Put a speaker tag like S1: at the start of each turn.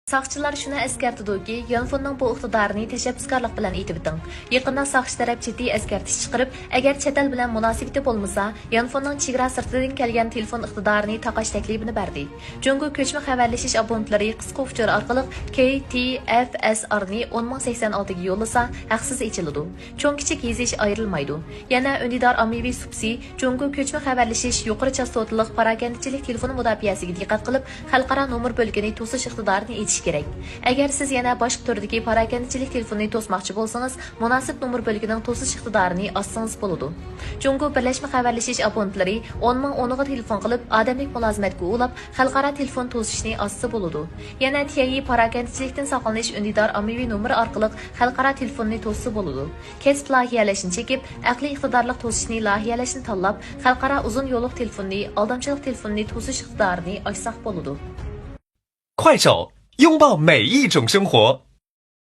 S1: Saqchilar shuni eskartidiki, Yanfonning bu iqtidorini tashabbuskorlik bilan aytib o'ting. Yaqinda saqchi taraf jiddiy eskartish chiqarib, agar chet el bilan munosabati bo'lmasa, Yanfonning chegara sirtidan kelgan telefon iqtidorini taqash taklifini berdi. Jungo ko'chma xabarlashish abonentlari qisqa uchur orqali KTFSR ni 10086 ga yo'llasa, haqsiz ichiladi. Cho'ng kichik yezish ayrilmaydi. Yana undidor ommaviy subsi Jungo ko'chma xabarlashish yuqori chastotlilik parakandichilik telefon mudofaasiga diqqat qilib, xalqaro nomer bo'lgani to'sish iqtidorini kerak. Agar siz yana boshqa turdagi parakandichilik telefonini to'smoqchi bo'lsangiz, munosib nomer bo'lgining to'sish iqtidorini ossangiz bo'ladi. Jungo birlashma xabarlashish abonentlari 10 ming o'niga telefon qilib, odamlik mulozimatga ulab, xalqaro telefon to'sishni ossa bo'ladi. Yana TII parakandichilikdan saqlanish undidor ommaviy nomer orqali xalqaro telefonni to'ssa bo'ladi. Kasb loyihalashini chekib, aqliy iqtidorlik to'sishni loyihalashni tanlab, xalqaro uzun yo'lliq telefonni, aldamchilik telefonni to'sish iqtidorini ochsaq bo'ladi.
S2: 快手，拥抱每一种生活。